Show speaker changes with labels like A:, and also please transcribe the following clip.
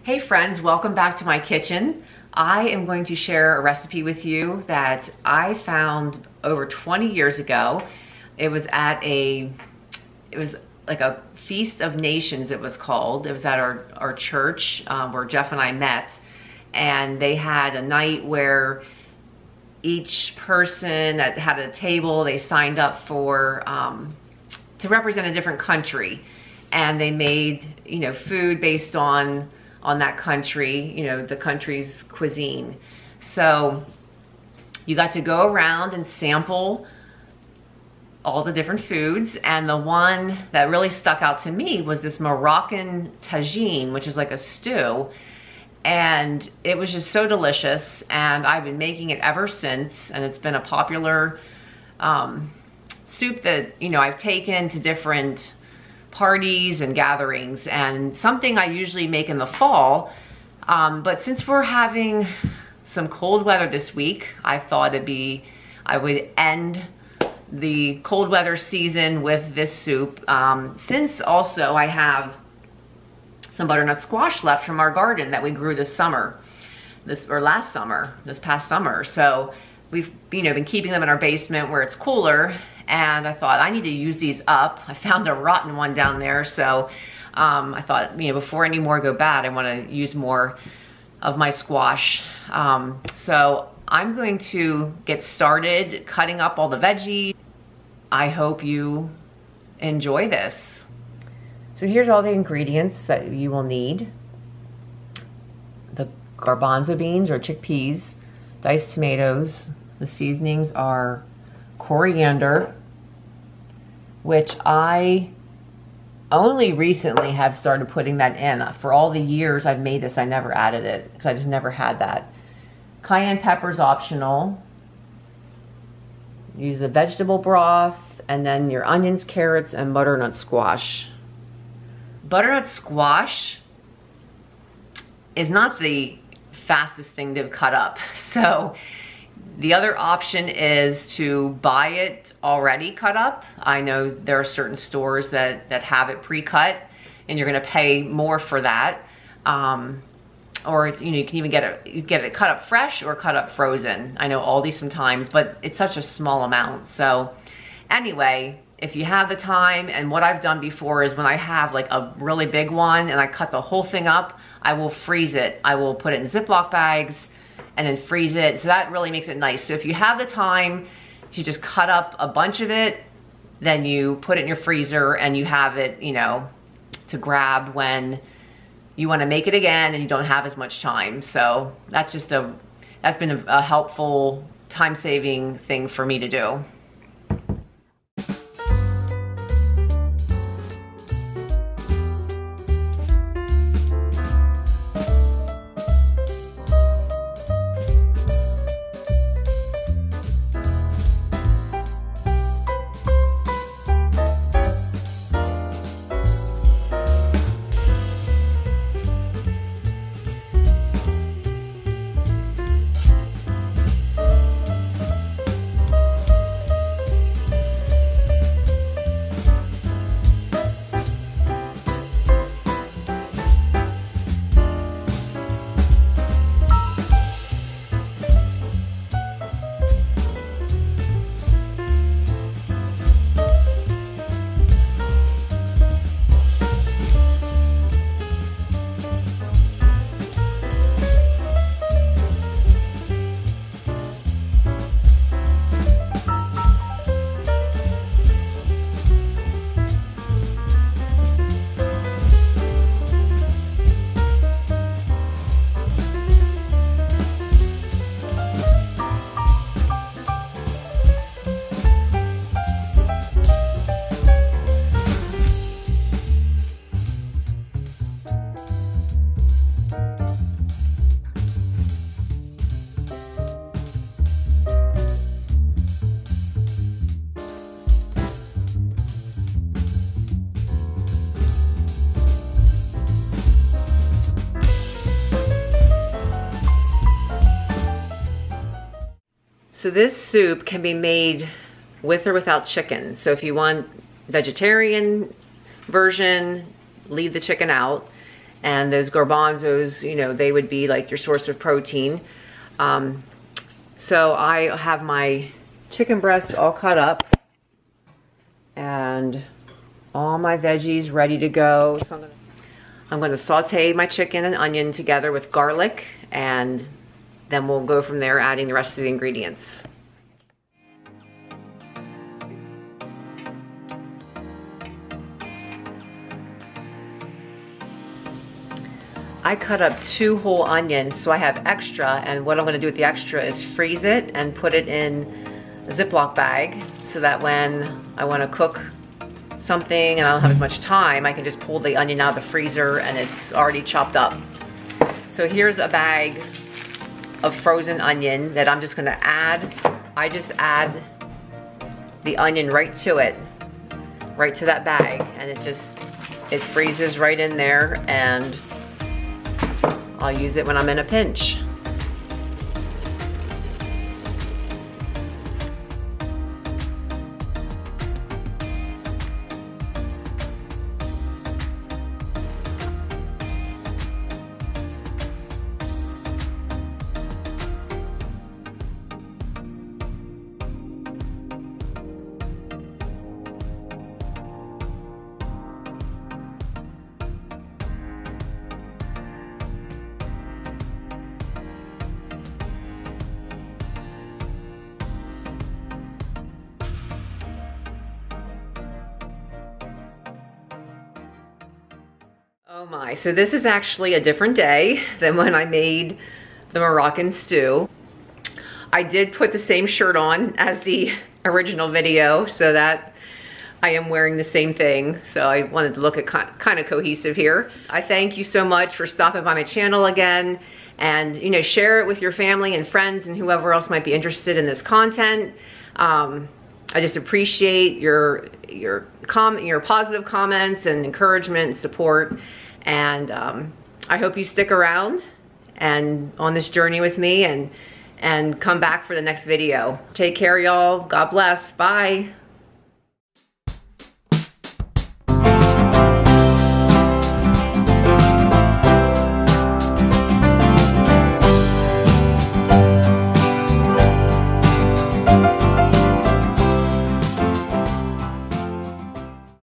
A: Hey friends, welcome back to my kitchen. I am going to share a recipe with you that I found over 20 years ago. It was like a Feast of Nations, it was called. It was at our church where Jeff and I met. And they had a night where each person that had a table, they signed up for, to represent a different country. And they made, food based on that country, the country's cuisine. So you got to go around and sample all the different foods, and the one that really stuck out to me was this Moroccan tagine, which is like a stew, and it was just so delicious, and I've been making it ever since, and it's been a popular soup that I've taken to different parties and gatherings, and something I usually make in the fall, but since we're having some cold weather this week, I thought I would end the cold weather season with this soup, since also I have some butternut squash left from our garden that we grew this past summer. So we've been keeping them in our basement where it's cooler, and I thought I need to use these up. I found a rotten one down there, so I thought, before any more go bad, I want to use more of my squash. So I'm going to get started cutting up all the veggies. I hope you enjoy this. So here's all the ingredients that you will need. The garbanzo beans or chickpeas, diced tomatoes. The seasonings are coriander, which I only recently have started putting that in. For all the years I've made this, I never added it because I just never had that. Cayenne pepper is optional. Use the vegetable broth, and then your onions, carrots, and butternut squash. Butternut squash is not the fastest thing to cut up. So the other option is to buy it already cut up. I know there are certain stores that have it pre-cut, and you're gonna pay more for that. Or you can even get it cut up fresh or cut up frozen. I know Aldi sometimes, but it's such a small amount. So anyway, if you have the time, and what I've done before is when I have like a really big one and I cut the whole thing up, I will freeze it. I will put it in Ziploc bags and then freeze it. So that really makes it nice. So if you have the time to just cut up a bunch of it, then you put it in your freezer and you have it, to grab when you want to make it again and you don't have as much time. So that's been a helpful time-saving thing for me to do. So this soup can be made with or without chicken. So if you want vegetarian version, leave the chicken out. And those garbanzos, you know, they would be like your source of protein. So I have my chicken breast all cut up and all my veggies ready to go. So I'm going to saute my chicken and onion together with garlic, and then we'll go from there, adding the rest of the ingredients. I cut up 2 whole onions, so I have extra, and what I'm going to do with the extra is freeze it and put it in a Ziploc bag so that when I want to cook something and I don't have as much time, I can just pull the onion out of the freezer and it's already chopped up. So here's a bag of frozen onion that I'm just going to add. I just add the onion right to it, right to that bag, and it freezes right in there, and I'll use it when I'm in a pinch. Oh my, so this is actually a different day than when I made the Moroccan stew. I did put the same shirt on as the original video, so that I am wearing the same thing. So I wanted to look at kind of cohesive here. I thank you so much for stopping by my channel again, and you know, share it with your family and friends and whoever else might be interested in this content. I just appreciate your positive comments and encouragement and support. And I hope you stick around and on this journey with me, and come back for the next video. Take care, y'all. God bless. Bye.